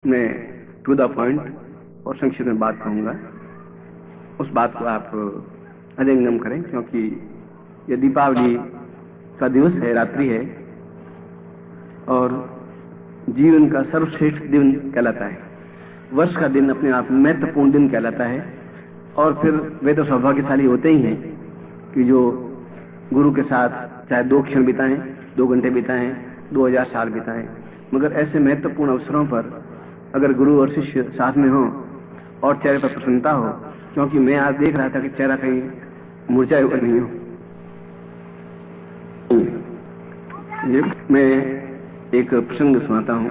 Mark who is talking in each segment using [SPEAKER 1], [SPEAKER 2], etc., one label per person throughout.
[SPEAKER 1] मैं to the point और संक्षिप्त में बात कहूंगा। उस बात को आप हृदयंगम करें, क्योंकि यह दीपावली का दिवस है, रात्रि है, और जीवन का सर्वश्रेष्ठ दिन कहलाता है। वर्ष का दिन अपने आप में महत्वपूर्ण दिन कहलाता है। और फिर वे तो सौभाग्यशाली होते ही हैं कि जो गुरु के साथ चाहे 2 क्षण बिताएं, 2 घंटे बिताएं, 2000 साल बिताएं, मगर ऐसे महत्वपूर्ण अवसरों पर अगर गुरु और शिष्य साथ में हो और चेहरे पर प्रसन्नता हो, क्योंकि मैं आज देख रहा था कि चेहरा कहीं मुरझाया हुआ नहीं हो। ये मैं एक प्रसंग सुनाता हूं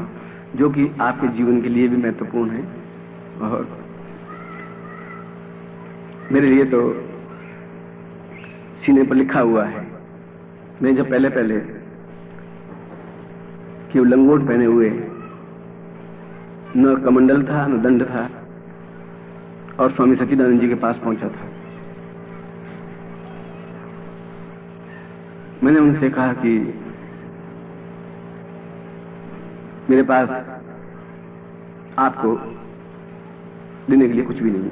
[SPEAKER 1] जो कि आपके जीवन के लिए भी महत्वपूर्ण है, और मेरे लिए तो सीने पर लिखा हुआ है। मैं जब पहले कि लंगोट पहने हुए, न कमंडल था न दंड था, और स्वामी सच्चिदानंद जी के पास पहुंचा था, मैंने उनसे कहा कि मेरे पास आपको देने के लिए कुछ भी नहीं,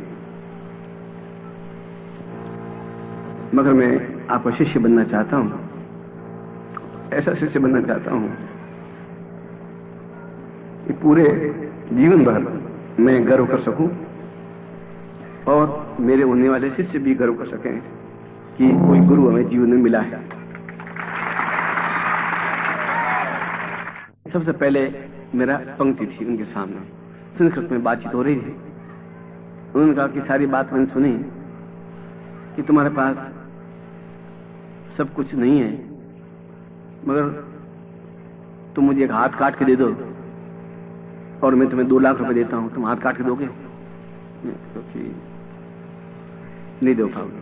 [SPEAKER 1] मगर मैं आपका शिष्य बनना चाहता हूं, ऐसा शिष्य बनना चाहता हूं कि पूरे जीवन भर मैं गर्व कर सकूं और मेरे होने वाले शिष्य भी गर्व कर सकें कि कोई गुरु हमें जीवन में मिला है। सबसे पहले मेरा पंक्ति थी उनके सामने, संस्कृत में बातचीत हो रही थी। उन्होंने कहा कि सारी बात मैंने सुनी कि तुम्हारे पास सब कुछ नहीं है, मगर तुम मुझे एक हाथ काट के दे दो और मैं तुम्हें 2 लाख रुपए देता हूं, तुम हाथ काट के दोगे? क्योंकि नहीं दो पाओगे।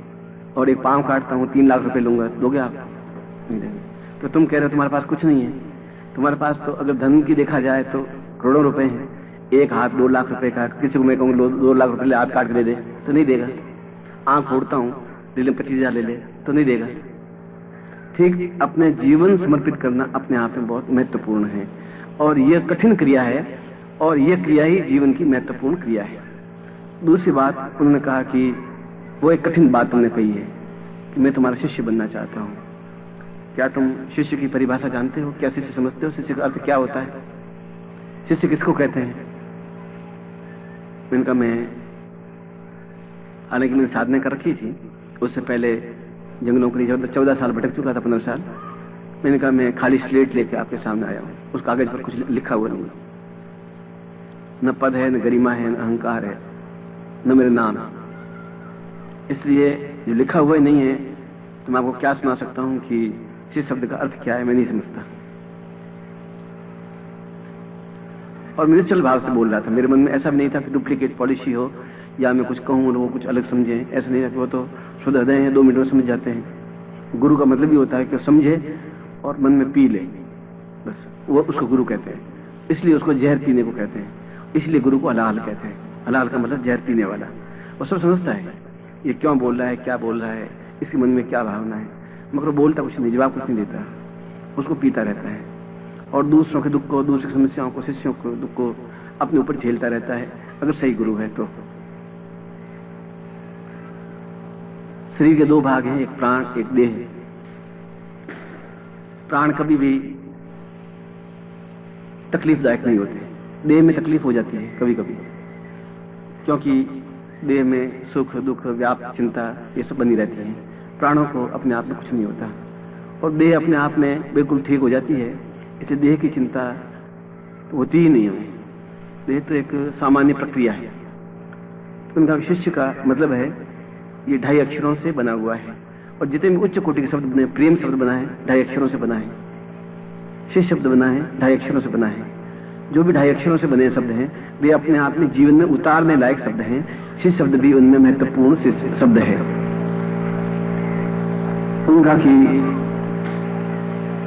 [SPEAKER 1] और एक पांव काटता हूं, 3 लाख रुपए लूंगा, दोगे आप? नहीं देंगे। तो तुम कह रहे हो तुम्हारे पास कुछ नहीं है। तुम्हारे पास तो अगर धन की देखा जाए तो करोड़ों रुपए हैं, एक हाथ 2 लाख रुपए का, किसी को मैं कहूँ 2 लाख रुपए ले हाथ काट के दे दे तो नहीं देगा। आंख फोड़ता हूं, ले ले 25,000 ले ले तो नहीं देगा। ठीक, अपने जीवन समर्पित करना अपने आप में बहुत महत्वपूर्ण है, और यह कठिन क्रिया है, और यह क्रिया ही जीवन की महत्वपूर्ण क्रिया है। दूसरी बात उन्होंने कहा कि वो एक कठिन बात तुमने कही है कि मैं तुम्हारा शिष्य बनना चाहता हूं। क्या तुम शिष्य की परिभाषा जानते हो? क्या शिष्य समझते हो? शिष्य का अर्थ क्या होता है? शिष्य किसको कहते हैं? इनका मैं, हालांकि मैंने साधना कर रखी थी, उससे पहले जंगलों के लिए 14 साल भटक चुका था, 15 साल। मैंने कहा मैं खाली स्लेट लेके आपके सामने आया हूं, उस कागज पर कुछ लिखा हुआ नहीं, न पद है, न गरिमा है, न अहंकार है, न मेरे नाम। इसलिए जो लिखा हुआ नहीं है तो मैं आपको क्या सुना सकता हूं कि इस शब्द का अर्थ क्या है, मैं नहीं समझता। और मैं निश्चल भाव से बोल रहा था, मेरे मन में ऐसा भी नहीं था कि डुप्लीकेट पॉलिसी हो या मैं कुछ कहूं और वो कुछ अलग समझे। ऐसा नहीं था कि वो तो शुद्ध हृदय है, 2 मिनट में समझ जाते हैं। गुरु का मतलब ही होता है कि समझे और मन में पी ले, बस वो उसको गुरु कहते हैं। इसलिए उसको जहर पीने को कहते हैं, इसलिए गुरु को हलाल कहते हैं। हलाल का मतलब जहर पीने वाला। वो सब समझता है ये क्यों बोल रहा है, क्या बोल रहा है, इसके मन में क्या भावना है, मगर बोलता कुछ नहीं, जवाब कुछ नहीं देता, उसको पीता रहता है और दूसरों के दुख को, दूसरी समस्याओं को, शिष्यों को दुख को अपने ऊपर झेलता रहता है, अगर सही गुरु है तो। शरीर के 2 भाग हैं, एक प्राण, एक देह। प्राण कभी भी तकलीफदायक नहीं होते, देह में तकलीफ हो जाती है कभी कभी, क्योंकि देह में सुख दुख व्याप चिंता ये सब बनी रहती है। प्राणों को अपने आप में कुछ नहीं होता, और देह अपने आप में बिल्कुल ठीक हो जाती है, इसलिए देह की चिंता होती ही नहीं है। देह तो एक सामान्य प्रक्रिया है। उनका शिष्य का मतलब है ये 2.5 अक्षरों से बना हुआ है, और जितने भी उच्च कोटि के शब्द बने, प्रेम शब्द बना है 2.5 अक्षरों से बना है, शिष्य शब्द बना है 2.5 अक्षरों से बना है। जो भी 2.5 अक्षरों से बने शब्द हैं वे अपने आप में जीवन में उतारने लायक शब्द हैं। शिष्य शब्द भी उनमें महत्वपूर्ण शब्द है। उनका कि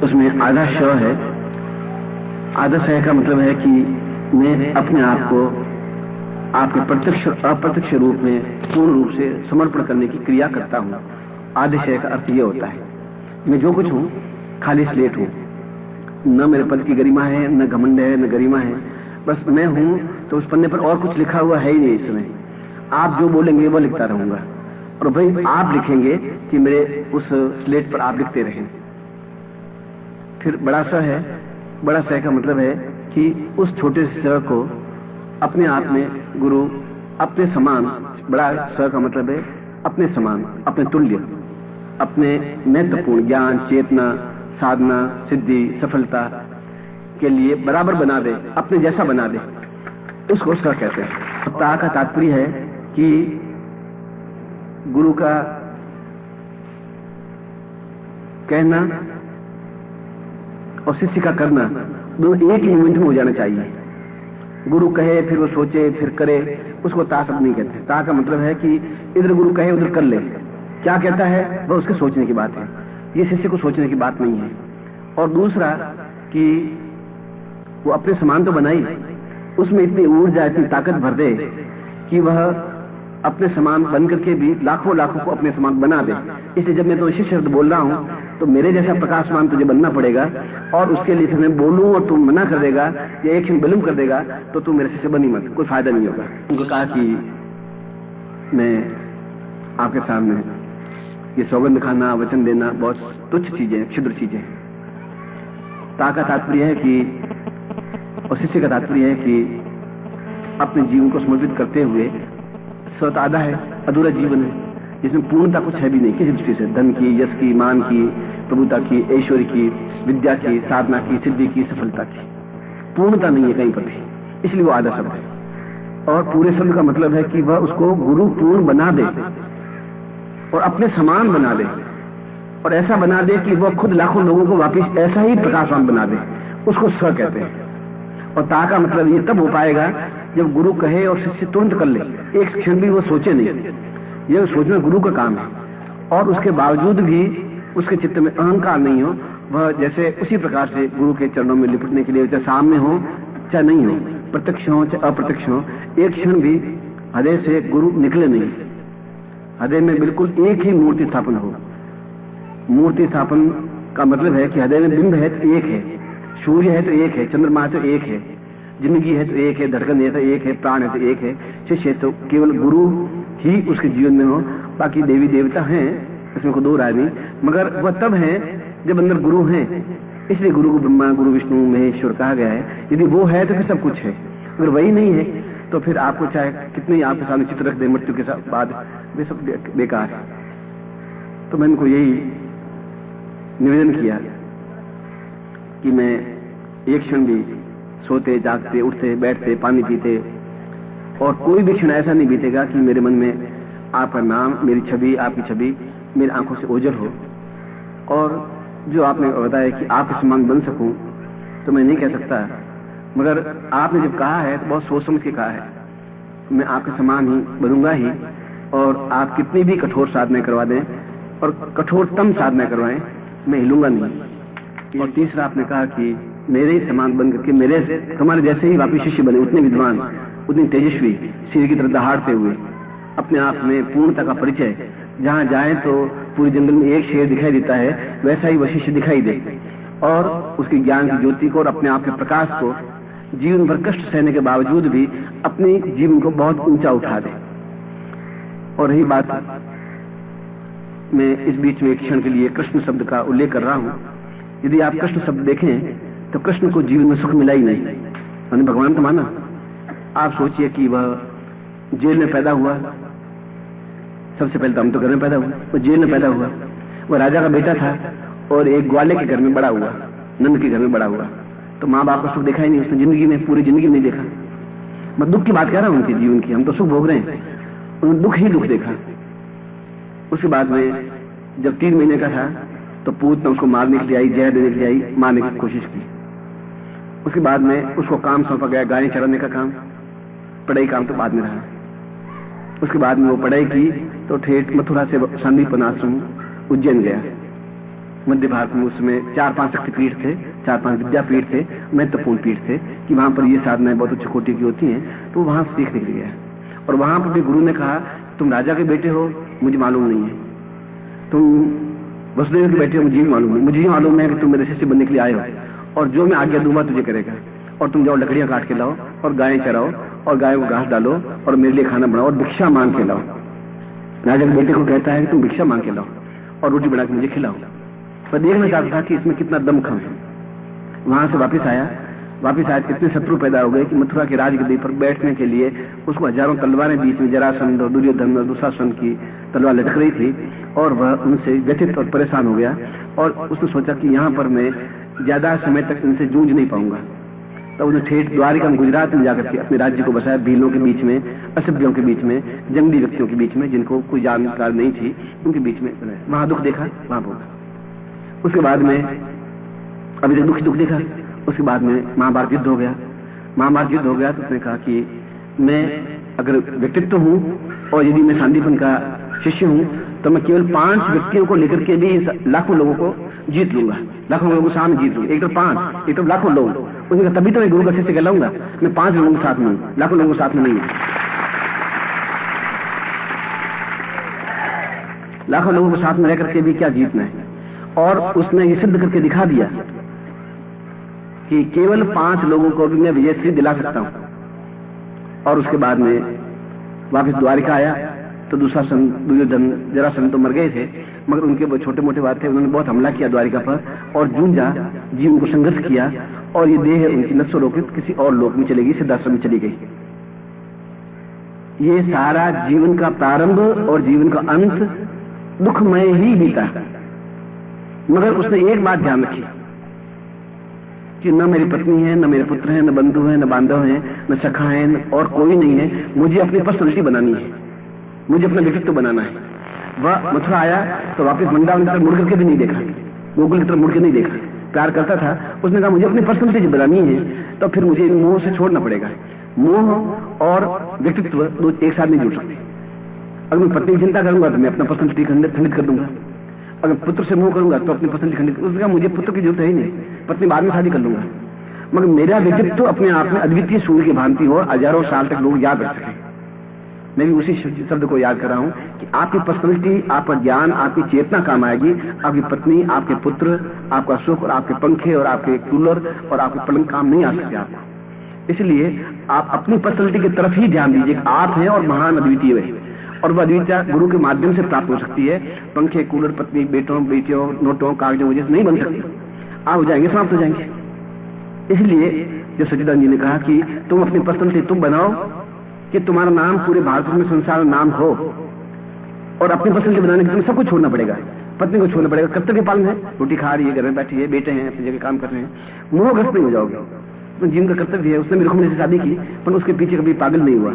[SPEAKER 1] उसमें आधा श है। आधा श का मतलब है कि मैं अपने आप को आपके प्रत्यक्ष और अप्रत्यक्ष रूप में पूर्ण रूप से समर्पण करने की क्रिया करता हूं। आधे श का अर्थ यह होता है मैं जो कुछ हूं खाली स्लेट हूं, न मेरे पद की गरिमा है, न घमंड है, न गरिमा है, बस मैं हूं तो उस पन्ने पर और कुछ लिखा हुआ है ही नहीं इस समय। आप जो बोलेंगे वो लिखता रहूंगा, और भाई आप लिखेंगे कि मेरे उस स्लेट पर आप लिखते रहें। फिर बड़ा स है, बड़ा स का मतलब है कि उस छोटे से स को अपने आप में गुरु अपने समान, बड़ा स का मतलब है अपने समान, अपने तुल्य, अपने महत्वपूर्ण ज्ञान, चेतना, साधना, सिद्धि, सफलता के लिए बराबर बना दे, अपने जैसा बना दे, उसको स कहते हैं। ता का तात्पर्य है कि गुरु का कहना और शिष्य का करना दोनों एक ही मोमेंट में हो जाना चाहिए। गुरु कहे फिर वो सोचे फिर करे, उसको ता शब्द नहीं कहते। ता का मतलब है कि इधर गुरु कहे उधर कर ले, क्या कहता है वह उसके सोचने की बात है, ये शिष्य को सोचने की बात नहीं है। और दूसरा कि वो अपने समान तो बनाई, उसमें इतनी ऊर्जा, इतनी ताकत भर दे कि वह अपने समान बन करके भी लाखों लाखों को अपने समान बना दे। इसलिए जब मैं तो शिष्य शब्द बोल रहा हूं तो मेरे जैसा प्रकाशमान तुझे बनना पड़ेगा, और उसके लिए फिर मैं बोलूं और तू मना कर देगा या एक क्षण विलंब कर देगा तो तू मेरे शिष्य बनी मत, कोई फायदा नहीं होगा। उनको कहा कि मैं आपके सामने ये सौगंध खाना, वचन देना बहुत तुच्छ चीजें, क्षुद्र चीजें। ता का तात्पर्य है कि, और शिष्य का तात्पर्य है कि अपने जीवन को समर्पित करते हुए स्वतः आधा है, अधूरा जीवन है जिसमें पूर्णता कुछ है भी नहीं किसी दृष्टि से, धन की, यश की, मान की, प्रभुता की, ऐश्वर्य की, विद्या की, साधना की, सिद्धि की, सफलता की पूर्णता नहीं है कहीं पर भी, इसलिए वो आधा शब्द है। और पूरे शब्द का मतलब है कि वह उसको गुरु पूर्ण बना दे और अपने समान बना दे, और ऐसा बना दे कि वह खुद लाखों लोगों को वापिस ऐसा ही प्रकाशवान बना दे, उसको स कहते हैं। और ता का मतलब ये तब हो पाएगा जब गुरु कहे और शिष्य तुरंत कर ले, एक क्षण भी वो सोचे नहीं, यह सोचना गुरु का काम है। और उसके बावजूद भी उसके चित्त में अहंकार नहीं हो, वह जैसे उसी प्रकार से गुरु के चरणों में लिपटने के लिए चाहे सामने हो चाहे नहीं हो, प्रत्यक्ष हो चाहे अप्रत्यक्ष हो, एक क्षण भी हृदय से गुरु निकले नहीं, हृदय में बिल्कुल एक ही मूर्ति स्थापन हो। मूर्ति स्थापन का मतलब है कि हृदय में बिंब है तो एक है, सूर्य है तो एक है, चंद्रमा है तो एक है, जिंदगी है तो एक है, धड़कन है तो एक है, प्राण है तो एक है, शिष्य है तो केवल गुरु ही उसके जीवन में हो। बाकी देवी देवता हैं, इसमें कोई दो राय नहीं, मगर वह तब है जब अंदर गुरु हैं, इसलिए गुरु को ब्रह्मा, गुरु विष्णु, महेश्वर कहा गया है। यदि वो है तो फिर सब कुछ है, अगर वही नहीं है तो फिर आपको चाहे कितने ही आपके सामने चित्र रख दे मृत्यु के बाद, वे सब बेकार है। तो मैंने को यही निवेदन किया कि मैं एक क्षण भी सोते, जागते, उठते, बैठते, पानी पीते और कोई भी क्षण ऐसा नहीं बीतेगा कि मेरे मन में आपका नाम, मेरी छवि, आपकी छवि मेरी आंखों से ओझल हो। और जो आपने बताया कि आपके समान बन सकूं तो मैं नहीं कह सकता, मगर आपने जब कहा है तो बहुत सोच समझ के कहा है, मैं आपके समान ही बनूंगा ही, और आप कितनी भी कठोर साधना करवा दें और कठोरतम साधना करवाएं, मैं हिलूंगा नहीं। और तीसरा आपने कहा कि मेरे ही समान बन करके मेरे से तुम्हारे जैसे ही वापिस शिष्य बने, उतने विद्वान, उतनी तेजस्वी, सिर की तरह दहाड़ते हुए अपने आप में पूर्णता का परिचय, जहां जाए तो पूरे जंगल में एक शेर दिखाई देता है वैसा ही वह शिष्य दिखाई दे, और उसकी ज्ञान की ज्योति को और अपने आप के प्रकाश को जीवन भर कष्ट सहने के बावजूद भी अपने जीवन को बहुत ऊंचा उठा दे। और रही बात, मैं इस बीच में एक क्षण के लिए कृष्ण शब्द का उल्लेख कर रहा हूं। यदि आप कृष्ण शब्द देखें तो कृष्ण को जीवन में सुख मिला ही नहीं, मैंने भगवान तो माना। आप सोचिए कि वह जेल में पैदा हुआ, सबसे पहले तो हम तो घर में पैदा हुआ, वो जेल में पैदा हुआ, वह राजा का बेटा था और एक ग्वाले के घर में बड़ा हुआ, नंद के घर में बड़ा हुआ, तो माँ बाप का सुख देखा ही नहीं उसने जिंदगी में, पूरी जिंदगी में नहीं देखा। मैं दुख की बात कह रहा हूं उनके जीवन की, हम तो सुख भोग रहे हैं, उन्होंने दुख ही दुख देखा। उसके बाद में जब 3 महीने का था तो पूतना उसको मारने के लिए आई, जहर देने के लिए आई, मारने की कोशिश की। उसके बाद में उसको काम सौंपा गया गाय चराने का काम, पढ़ाई काम तो बाद में रहा। उसके बाद में वो पढ़ाई की तो ठेठ मथुरा से संदीपन आश्रम उज्जैन गया। मध्य भारत में उसमें 4-5 शक्तिपीठ थे, 4-5 विद्यापीठ थे, महत्वपूर्ण पीठ थे कि वहां पर ये साधनाएं बहुत उच्च कोटि की होती हैं, तो वहां सीखने के लिए गया। और वहां पर भी गुरु ने कहा, तुम राजा के बेटे हो मुझे मालूम नहीं है, तुम वसुदेव के बेटे हो मुझे भी मालूम नहीं, मुझे ही मालूम है कि तुम मेरे शिष्य बनने के लिए आए हो, और जो मैं आज्ञा दूंगा तुझे करेगा, और तुम जाओ लकड़ियां काट के लाओ और गायें चराओ और गाय को घास डालो और मेरे लिए खाना बनाओ और भिक्षा मांग के लाओ। राजा के बेटे को कहता है कि तुम भिक्षा मांग के लाओ और रोटी बना के मुझे खिलाओ। मैं देखना चाहता था कि इसमें कितना दमखम है। वहां से वापिस आया इतने शत्रु पैदा हो गए कि मथुरा के राजगद्दी पर बैठने के लिए उसको हजारों तलवारें बीच में जरासंध और दुर्योधन और दुशासन की तलवार लटक रही थी और वह उनसे व्यथित और परेशान हो गया और उसने सोचा कि यहां पर मैं ज्यादा समय तक इनसे जूझ नहीं पाऊंगा। तो उसने ठेठ द्वारिका में गुजरात में जाकर के अपने राज्य को बसाया, भीलों के बीच में, असभ्यों के बीच में, जंगली व्यक्तियों के बीच में, जिनको कोई जानकार नहीं थी, उनके बीच में वहां दुख देखा, वहां भोगा। उसके बाद में अभी तक दुख देखा। उसके बाद में महाभारत युद्ध हो गया तो उसने कहा कि मैं अगर व्यक्तित्व हूं और यदि मैं सांदीपन का शिष्य हूं तो मैं केवल 5 व्यक्तियों को लेकर के भी लाखों लोगों को जीत लूंगा, लाखों लोगों को सामने जीत लूंगा। एक तो 5, एक तो लाखों लोग। उसने कहा तभी तो मैं गुरु का शिष्य कहलाऊंगा। मैं 5 लोगों के साथ में हूं, लाखों लोगों के साथ में नहीं हूं। लाखों लोगों के साथ में रह करके भी क्या जीतना है। और उसने ये सिद्ध करके दिखा दिया कि केवल 5 लोगों को भी मैं विजयश्री दिला सकता हूं। और उसके बाद में वापस द्वारिका आया तो दुशासन, दुर्योधन, जरासंध तो मर गए थे, मगर उनके वो छोटे मोटे बात थे, उन्होंने बहुत हमला किया द्वारिका पर और जूझा, जीवन को संघर्ष किया और ये देह उनकी नस्वरोपित किसी और लोक में चली गई, सिद्धाश्रम में चली गई। ये सारा जीवन का प्रारंभ और जीवन का अंत दुखमय ही बीता। मगर उसने एक बात ध्यान रखी कि न मेरी पत्नी है, न मेरे पुत्र हैं, न बंधु हैं, न बांधव हैं, न सखा है और कोई नहीं है। मुझे अपनी पर्सनैलिटी बनानी है, मुझे अपना व्यक्तित्व बनाना है। वह मथुरा आया तो वापस वृंदावन की तरफ मुड़ करके भी नहीं देखा, गोकुल की तरफ मुड़ के नहीं देखा। प्यार करता था। उसने कहा मुझे अपनी पर्सनैलिटी बनानी है तो फिर मुझे इन मोह से छोड़ना पड़ेगा। मोह और व्यक्तित्व दो एक साथ नहीं जुड़ सकते। अगर मैं पत्नी की चिंता करूंगा तो मैं अपना पर्सनैलिटी खंडित कर दूंगा। अगर पुत्र से मोह करूंगा तो अपनी पर्सनैलिटी खंडित। उसने कहा मुझे पुत्र की जरूरत है ही नहीं, पत्नी बाद में शादी कर लूंगा, मगर मेरा व्यक्तित्व अपने आप में अद्वितीय सूर्य की भांति हो, हजारों साल तक लोग याद रख सकें। मैं भी उसी शब्द को याद कर रहा हूं कि आपकी पर्सनैलिटी, आपका ज्ञान, आपकी चेतना काम आएगी, आपकी पत्नी, आपके पुत्र, आपका सुख और आपके पंखे और आपके कूलर और आपके पलंग काम नहीं आ सकते आपको। इसलिए आप अपनी पर्सनैलिटी की तरफ ही ध्यान दीजिए। आप हैं और महान अद्वितीय है और वह अद्वितीयता गुरु के माध्यम से प्राप्त हो सकती है। पंखे, कूलर, पत्नी, बेटों, बेटियों, नोटों, कागजों वजह से नहीं बन सकती। आप हो जाएंगे, समाप्त हो जाएंगे। इसलिए जो सच्चिदानंद जी ने कहा कि तुम अपनी पर्सनैलिटी तुम बनाओ कि तुम्हारा नाम पूरे भारत में, संसार में नाम हो। और अपनी पर्सनैलिटी बनाने के लिए तुम्हें सब कुछ छोड़ना पड़ेगा। पत्नी को छोड़ना पड़ेगा, कर्तव्य पालन है, रोटी खा रही है, घर में बैठी है, बेटे हैं, अपनी जगह काम कर रहे हैं, मोहग्रस्त नहीं हो जाओगे। तो जीवन का कर्तव्य है। उसने भी रुक्मिणी से शादी की पर उसके पीछे कभी पागल नहीं हुआ।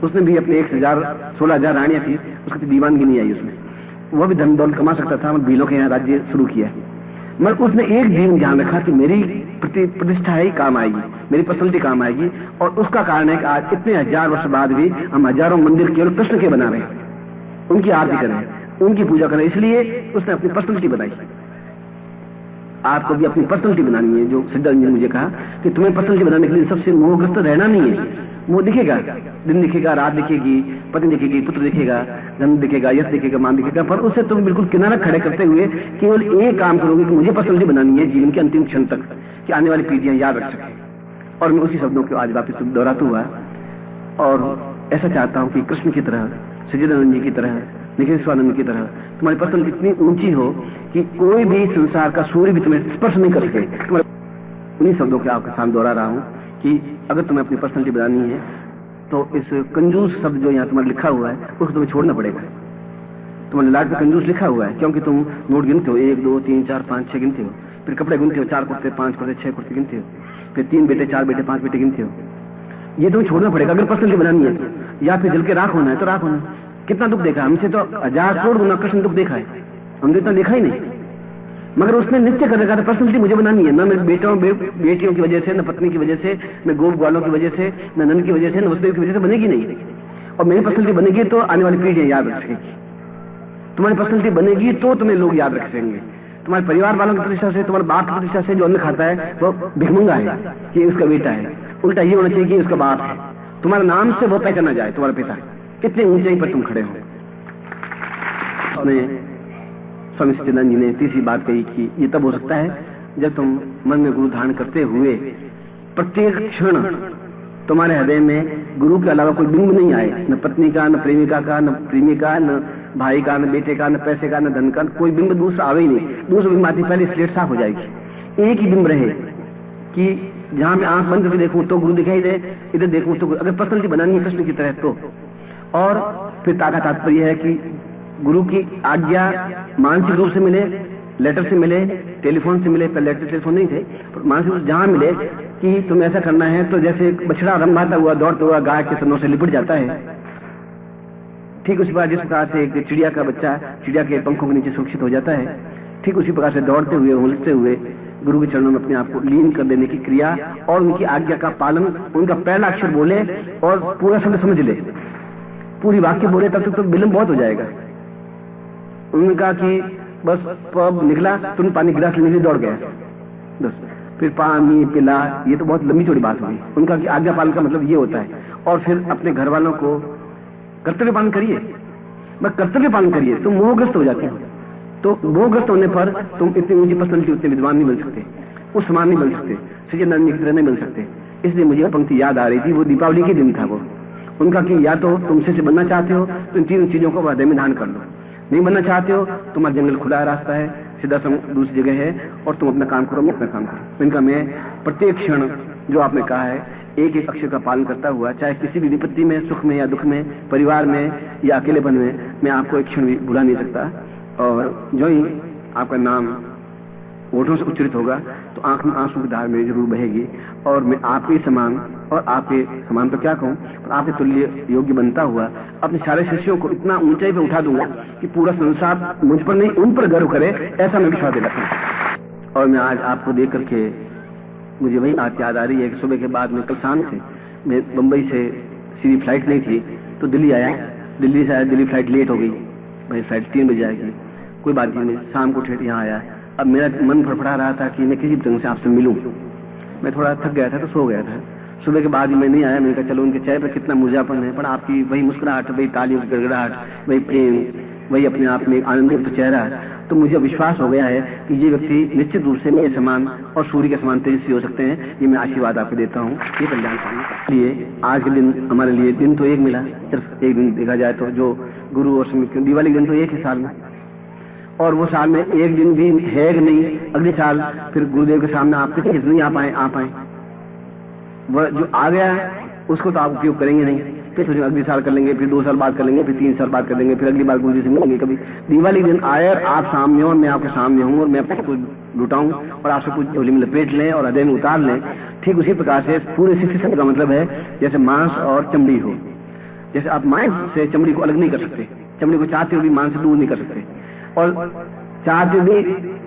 [SPEAKER 1] उसने भी अपने 16,000 रानियां थी, उसकी दीवानगी नहीं आई। उसने वह भी धन दौलत कमा सकता था, भीलों के यहाँ राज्य शुरू किया। मगर उसने एक दिन ध्यान रखा कि मेरी प्रतिष्ठा ही काम आएगी, मेरी पर्सनैलिटी काम आएगी। और उसका कारण है कि आज इतने 1000 वर्ष बाद भी हम हजारों मंदिर केवल कृष्ण के बना रहे हैं, उनकी आरती करें, उनकी पूजा करें। इसलिए उसने अपनी पर्सनैलिटी बनाई। आपको भी अपनी पर्सनैलिटी बनानी है। जो सिद्धानंद जी ने मुझे कहा कि तुम्हें पर्सनैलिटी बनाने के लिए सबसे मोहग्रस्त रहना नहीं है। वो दिखेगा, दिन दिखेगा, रात दिखेगी, पत्नी दिखेगी, पुत्र दिखेगा, धन दिखेगा, यश दिखेगा, मान दिखेगा, पर उससे तुम बिल्कुल किनारा खड़े करते हुए केवल एक काम करोगे कि मुझे पर्सनैलिटी बनानी है जीवन के अंतिम क्षण तक, कि आने वाली पीढ़ियां याद रख सकें। और मैं उसी शब्दों को आज वापस दोहराता हुआ और ऐसा चाहता हूं कि कृष्ण की तरह, सच्चिदानंद जी की तरह, निखिलेश्वरानंद की तरह तुम्हारी पर्सनैलिटी इतनी ऊंची हो कि कोई भी संसार का सूर्य भी तुम्हें स्पर्श नहीं कर सके। उन्हीं शब्दों के आपके सामने दोहरा रहा हूं कि अगर तुम्हें अपनी पर्सनैलिटी बनानी है तो इस कंजूस शब्द जो यहाँ तुम्हारे लिखा हुआ है उसको तुम्हें छोड़ना पड़ेगा। तुम्हारे लाट पे कंजूस लिखा हुआ है क्योंकि तुम नोट गिनते हो, 1 2 3 4 5 6 गिनते हो, फिर कपड़े गिनते हो, 4 कुर्ते, 5 कुर्ते, 6 कुर्ते गिनते हो, फिर 3 बेटे, 4 बेटे, 5 बेटे गिनते हो। ये तुम्हें छोड़ना पड़ेगा अगर पर्सनैलिटी बनानी है तो। या फिर जल के राख होना है तो राख होना। कितना दुख देखा हमसे, तो 1000 करोड़ गुना कृष्ण दुख देखा है, हमने इतना देखा ही नहीं। मगर उसने निश्चय कर रखा था पर्सनैलिटी मुझे बनानी है, न मैं बेटियों की वजह से, न पत्नी की वजह से, न गोप ग्वालों की वजह से, न नंद की वजह से, न वसुदेव की वजह से बनेगी नहीं। और मेरी पर्सनैलिटी बनेगी तो आने वाली पीढ़ियां याद रख सकेगी। तुम्हारी पर्सनैलिटी बनेगी तो तुम्हें लोग याद रख सकेंगे। तुम्हारे परिवार वालों की प्रतिष्ठा से, तुम्हारे बाप की प्रतिष्ठा से जो अन्न खाता है वो भिखमंगा है कि उसका बेटा है। उल्टा ये होना चाहिए कि उसका बाप है। तुम्हारे नाम से वो पहचाना जाए तुम्हारा पिता। कितनी ऊंचाई पर तुम खड़े हो। स्वामी सच्चिदानंद जी ने तीसरी बात कही कि ये तब हो सकता है जब तुम मन में गुरु धारण करते हुए प्रत्येक क्षण तुम्हारे हृदय में गुरु के अलावा कोई बिंब नहीं आए, न पत्नी का, न प्रेमिका का, न प्रेमी का, न भाई का, न बेटे का, न पैसे का, न धन का, कोई बिंब दूसरा आवे ही नहीं। दूसरा बिंब आती पहले स्लेट साफ हो जाएगी। एक ही बिंब रहे कि जहां मैं आंख बंद करके देखूं तो गुरु दिखाई दे, इधर देखूं तो गुरु। अगर पर्सनलिटी बनानी है कृष्ण की तरह तो। और फिर तात्पर्य है कि गुरु की आज्ञा मानसिक रूप से मिले, लेटर से मिले, टेलीफोन से मिले। पहले लेटर टेलीफोन नहीं थे, पर मानसिक रूप जहां मिले कि तुम्हें ऐसा करना है, तो जैसे बछड़ा रंभाता हुआ दौड़ता हुआ गाय के स्तनों से लिपट जाता है, ठीक उसी प्रकार जिस प्रकार से एक चिड़िया का बच्चा चिड़िया के पंखों के नीचे सुरक्षित हो जाता है, ठीक उसी प्रकार से दौड़ते हुए उलझते हुए गुरु के चरणों में अपने आप को लीन कर देने की क्रिया और उनकी आज्ञा का पालन। उनका पहला अक्षर बोले और पूरा शब्द समझ ले, पूरी वाक्य बोले, तब तक तो विलंब बहुत हो जाएगा। उन्होंने कहा कि बस पब निकला, तुम पानी गिलास लेने के लिए दौड़ गया, बस फिर पानी पिला, ये तो बहुत लंबी चौड़ी बात हुई। उनका कि आज्ञा पालन का मतलब ये होता है। और फिर अपने घर वालों को कर्तव्य पालन करिए, बस कर्तव्य पालन करिए, तुम मोहग्रस्त हो जाते हो। तो मोहग्रस्त होने पर तुम इतनी ऊंची पर्सनलिटी, उतने विद्वान नहीं बन सकते, उस समान नहीं बन सकते, सचिदानंद की तरह नहीं बन सकते। इसलिए मुझे पंक्ति याद आ रही थी, वो दीपावली के दिन था वो। उनका कि या तो तुम से बनना चाहते हो तो इन तीनों चीजों को हृदय में धारण कर लो, नहीं बनना चाहते हो तुम्हारा जंगल खुला रास्ता है, सीधा दूसरी जगह है, और तुम अपना काम करो, मैं अपना काम करो। इनका मैं प्रत्येक क्षण जो आपने कहा है एक एक अक्षर का पालन करता हुआ, चाहे किसी भी विपत्ति में, सुख में या दुख में, परिवार में या अकेलेपन में, मैं आपको एक क्षण भी भुला नहीं सकता। और जो ही आपका नाम होठों से उच्चरित होगा तो आंख में आंसू की धार मेरी जरूर बहेगी, और मैं आपके समान, और आपके समान तो क्या कहूं, पर आपके तुल्य योग्य बनता हुआ अपने सारे शिष्यों को इतना ऊंचाई पे उठा दूंगा कि पूरा संसार मुझ पर नहीं उन पर गर्व करे, ऐसा मैं विश्वास दिलाता हूं। और मैं आज आपको देख करके मुझे वही बात याद आ रही है कि सुबह के बाद में कल शाम से मैं बंबई से सीधी फ्लाइट नहीं थी तो दिल्ली आया। दिल्ली से आया, दिल्ली फ्लाइट लेट हो गई, भाई फ्लाइट 3 बजे आएगी, कोई बात नहीं, शाम को ठेठ यहाँ आया। अब मेरा मन फड़फड़ा रहा था कि मैं किसी ढंग से आपसे मिलूं। मैं थोड़ा थक गया था तो सो गया था। सुबह के बाद मैं नहीं आया, मैंने कहा चलो उनके चेहरे पर कितना मुरझापन है, पर आपकी वही मुस्कुराहट, वही तालियों की गड़गड़ाहट, वही प्रेम, वही अपने आप में आनंदित चेहरा, तो मुझे विश्वास हो गया है कि ये व्यक्ति निश्चित रूप से मेरे समान और सूर्य के समान तेजस्वी हो सकते हैं। ये मैं आशीर्वाद आपको देता हूँ। ये कल्याण लिए आज के दिन हमारे लिए दिन तो एक मिला, सिर्फ एक दिन देखा जाए तो, जो गुरु और दिवाली के दिन तो एक ही साल में, और वो साल में एक दिन भी है कि नहीं, अगले साल फिर गुरुदेव के सामने आप किसी नहीं आ पाए, वह जो आ गया उसको तो आप उपयोग करेंगे नहीं, फिर सोचेंगे अगले साल कर लेंगे, फिर 2 साल बाद कर लेंगे, फिर 3 साल बाद कर लेंगे, फिर अगली बार गुरु जी से मिलेंगे। कभी दिवाली दिन आए और आप सामने हो और मैं आपके सामने हूँ और मैं आपसे कुछ लुटाऊं और आपसे कुछ झोली में लपेट लें और हृदय में उतार लें। ठीक उसी प्रकार से पूरे शिष्य संघ का मतलब है जैसे मांस और चमड़ी हो। जैसे आप मांस से चमड़ी को अलग नहीं कर सकते, चमड़ी को चाहते हुए भी मांस से दूर नहीं कर सकते, और चाहते भी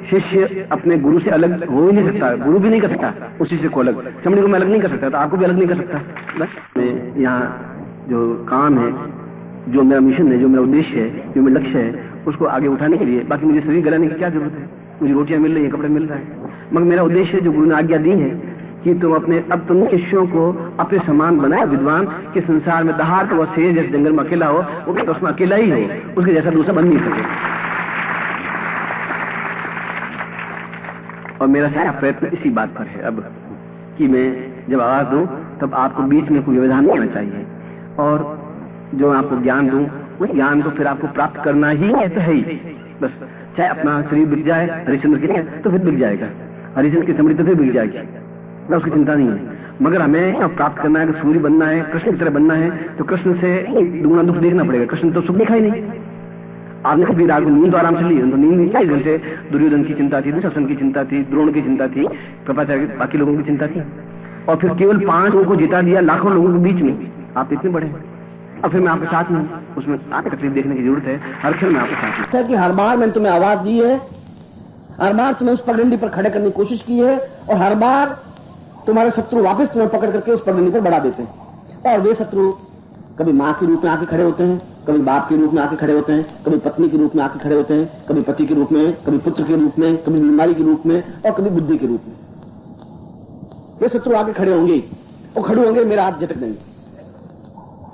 [SPEAKER 1] शिष्य अपने गुरु से अलग हो ही नहीं सकता, गुरु भी नहीं कर सकता उस शिष्य को अलग, चमड़ी को मैं अलग नहीं कर सकता, तो आपको भी अलग नहीं कर सकता। बस मैं यहाँ जो काम है, जो मेरा मिशन है, जो मेरा उद्देश्य है, जो मेरा लक्ष्य है, उसको आगे उठाने के लिए, बाकी मुझे शरीर गलाने की क्या जरूरत है, मुझे रोटियां मिल रही है, कपड़े मिल रहे हैं, मगर मेरा उद्देश्य जो गुरु ने आज्ञा दी है कि तुम अब तुम शिष्यों को अपने समान बनाए विद्वान के संसार में दहाड़ तो वह शेर जैसे जंगल में अकेला हो, वो तो उसमें अकेला ही हो, उसके जैसा दूसरा बन नहीं सके। और मेरा सारा प्रयत्न इसी बात पर है अब कि मैं जब आवाज दूं तब आपको बीच में कोई व्यवधान नहीं होना चाहिए, और जो आपको ज्ञान दूं उस ज्ञान को फिर आपको प्राप्त करना ही है तो है ही, बस चाहे अपना शरीर बिक जाए हरिश्चंद्र के लिए तो फिर बिक जाएगा, हरिश्चंद्र की चमड़ी तो फिर बिक जाएगी, ना उसकी चिंता नहीं है। मगर हमें प्राप्त करना है कि सूर्य बनना है, कृष्ण की तरह बनना है, तो कृष्ण से दुगना दुख देखना पड़ेगा। कृष्ण तो सुख दिखाई नहीं, आपने कभी रात को नींद तो आराम से ली, तो नींद 24 घंटे दुर्योधन की चिंता थी, दुशासन की चिंता थी, द्रोण की चिंता थी, कृपाचार्य बाकी लोगों की चिंता थी, और फिर केवल 5 लोगों को जिता दिया लाखों लोगों के बीच में। आप इतने बड़े हैं, अब फिर मैं आपके साथ में हूं, उसमें आपकी तकलीफ देखने की जरूरत है, हर क्षण में आपके साथ हूं। कि हर बार मैंने तुम्हें आवाज दी है, हर बार तुम्हें उस पगडंडी पर खड़े करने की कोशिश की है, और हर बार तुम्हारे शत्रु वापस तुम्हें पकड़ करके उस पगडंडी पर बढ़ा देते हैं। और वे शत्रु कभी मां के रूप में आके खड़े होते हैं, कभी बाप के रूप में आके खड़े होते हैं, कभी पत्नी के रूप में आके खड़े होते हैं, कभी पति के रूप में, कभी पुत्र के रूप में, कभी बीमारी के रूप में, और कभी बुद्धि के रूप में। वे शत्रु आके खड़े होंगे और खड़े होंगे, मेरा हाथ झटक देंगे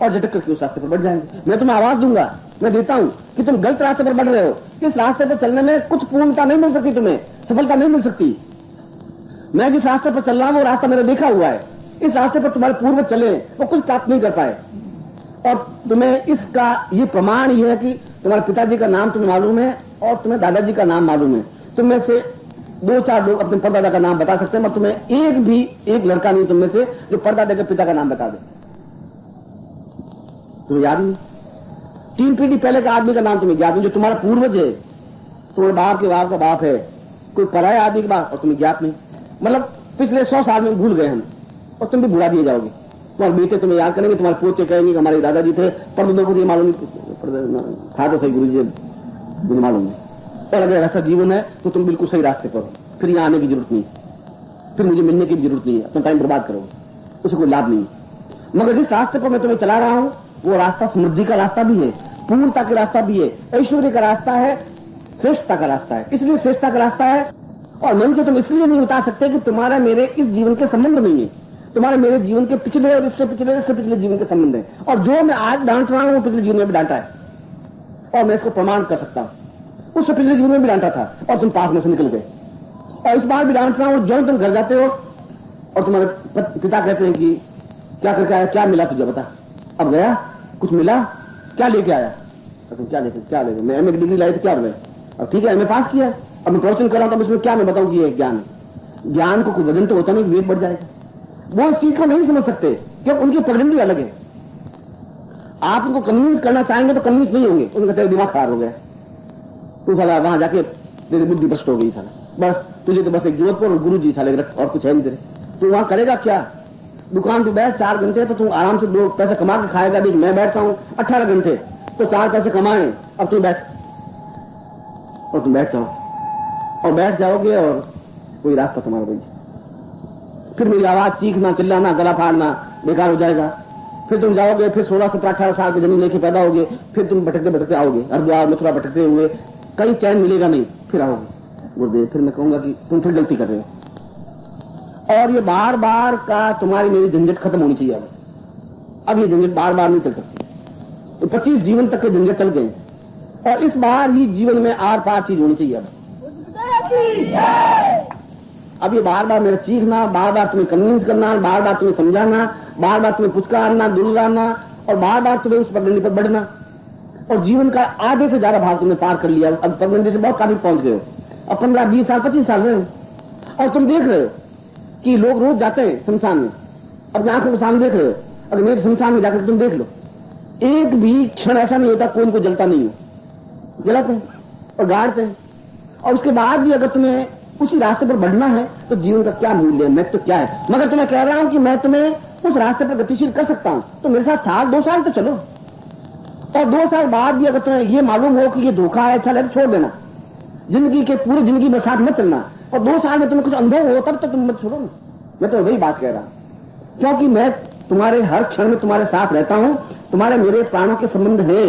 [SPEAKER 1] और झटक करके उस रास्ते पर बढ़ जाएंगे। मैं तुम्हें आवाज दूंगा, मैं देता हूं कि तुम गलत रास्ते पर बढ़ रहे हो, इस रास्ते पर चलने में कुछ पूर्णता नहीं मिल सकती, तुम्हें सफलता नहीं मिल सकती। मैं जिस रास्ते पर चल रहा हूं वो रास्ता मैंने देखा हुआ है,
[SPEAKER 2] इस रास्ते पर तुम्हारे पूर्वज चले, वो कुछ प्राप्त नहीं कर पाए। और तुम्हें इसका ये प्रमाण ये है कि तुम्हारे पिताजी का नाम तुम्हें मालूम है और तुम्हें दादाजी का नाम मालूम है। तुम में से 2-4 लोग अपने परदादा का नाम बता सकते हैं, मगर तुम्हें एक लड़का नहीं तुम में से जो परदादा के पिता का नाम बता दे। तुम्हें याद नहीं? 3 पीढ़ी पहले का आदमी का नाम तुम्हें ज्ञात नहीं, जो तुम्हारा पूर्वज है, तुम्हारे बाप के बाप का बाप है, कोई पराया आदमी के बाप, और तुम्हें ज्ञात नहीं। मतलब पिछले 100 साल में भूल गए हम, और तुम भी भुला दिए जाओगे। तुम्हारे बेटे तुम्हें याद करेंगे, तुम्हारे पोते कहेंगे कि हमारे दादाजी थे, परदादों को ये मालूम था तो सही, गुरु जी मुझे मालूम है। और अगर ऐसा जीवन है तो तुम बिल्कुल सही रास्ते पर हो, फिर यहां आने की जरूरत नहीं, फिर मुझे मिलने की भी जरूरत नहीं है, अपना टाइम बर्बाद करोगे, उसे कोई लाभ नहीं। मगर जिस रास्ते पर मैं तुम्हें चला रहा हूं वो रास्ता समृद्धि का रास्ता भी है, पूर्णता का रास्ता भी है, ऐश्वर्य का रास्ता है, श्रेष्ठता का रास्ता है। इसलिए श्रेष्ठता का रास्ता है, और मन से तुम इसलिए नहीं उतार सकते कि तुम्हारा मेरे इस जीवन के संबंध नहीं है, तुम्हारे मेरे जीवन के पिछले और इससे पिछले जीवन के संबंध है। और जो मैं आज डांट रहा हूं वो पिछले जीवन में भी डांटा है, और मैं इसको प्रमाण कर सकता हूं। उससे पिछले जीवन में भी डांटा था और तुम पाप में से निकल गए, और इस बार भी डांट रहा हूं। जब तुम घर जाते हो और तुम्हारे पिता कहते हैं कि क्या करके आया, क्या मिला तुझे बता, अब गया कुछ मिला, क्या लेके आया, तुम क्या लेके मैं एमए की डिग्री लाई तो क्या हो गया, अब ठीक है एमए पास किया, अब मैं प्रवचन कर रहा हूं, तब इसमें क्या मैं बताऊं कि ये ज्ञान को कोई वजन तो होता नहीं, वेट बढ़ जाएगा। वो इस चीज को नहीं समझ सकते क्योंकि उनकी पगडंडी अलग है। आप उनको कन्विंस करना चाहेंगे तो कन्विंस नहीं होंगे, उनका तेरा दिमाग खराब हो गया, तू साला वहां जाके तेरी बुद्धि भ्रष्ट हो गई, साला बस तुझे तो बस एक जोधपुर और गुरु जी साले और कुछ है नहीं तेरे, तू वहां करेगा क्या? दुकान पे बैठ 4 घंटे तो तू आराम से 2 पैसे कमा के खाएगा। देख मैं बैठता हूं 18 घंटे तो 4 पैसे कमाए, अब तू बैठ, और तुम बैठ जाओ और बैठ जाओगे और कोई रास्ता तुम्हारा भाई, फिर मेरी आवाज चीखना चिल्लाना गला फाड़ना बेकार हो जाएगा। फिर तुम जाओगे, फिर 16, 17, 18 साल की जमीन लेके पैदा होगे, फिर तुम भटकते भटकते आओगे, हरिद्वार मथुरा भटकते हुए, कहीं चैन मिलेगा नहीं, फिर आओगे गुरुदेव, फिर मैं कहूंगा कि तुम फिर गलती कर रहे हो। और ये बार बार का तुम्हारी मेरी झंझट खत्म होनी चाहिए। अब ये झंझट बार बार नहीं चल सकती, तो 25 जीवन तक के झंझट चल गए, और इस बार ही जीवन में आर पार चीज होनी चाहिए। अब ये बार बार मेरा चीखना, बार बार तुम्हें कन्विंस करना, बार बार तुम्हें समझाना, बार बार तुम्हें पुचकारना, दुलराना, और बार बार तुम्हें उस पगडंडी पर बढ़ना, और जीवन का आधे से ज्यादा भाग तुमने पार कर लिया। अब पगडंडी से बहुत काफी पहुंच गए हो, अब 15, 20 साल 25 साल रहे हो, और तुम देख रहे हो कि लोग रोज जाते हैं शमशान में, अपनी आंखों के सामने देख रहे हो। अगर मेरे शमशान में जाकर तुम देख लो, एक भी क्षण ऐसा नहीं होता कोई इनको जलता नहीं हो, जलाते हैं और गाड़ते हैं। और उसके बाद भी अगर तुम्हें उसी रास्ते पर बढ़ना है तो जीवन का क्या मूल्य है, मैं तो क्या है। मगर तुम्हें कह रहा हूं कि मैं तुम्हें उस रास्ते पर गतिशील कर सकता हूं, तो मेरे साथ 1-2 साल तो चलो, और 2 साल बाद भी अगर तुम्हें ये मालूम हो कि ये धोखा है, अच्छा लगे छोड़ देना, जिंदगी के पूरी जिंदगी में साथ मत चलना, और 2 साल में तुम्हें कुछ अनुभव हो तब तो तुम मत छोड़ो ना। मैं तो वही बात कह रहा हूं, क्योंकि मैं तुम्हारे हर क्षण में तुम्हारे साथ रहता हूं, तुम्हारे मेरे प्राणों के संबंध है।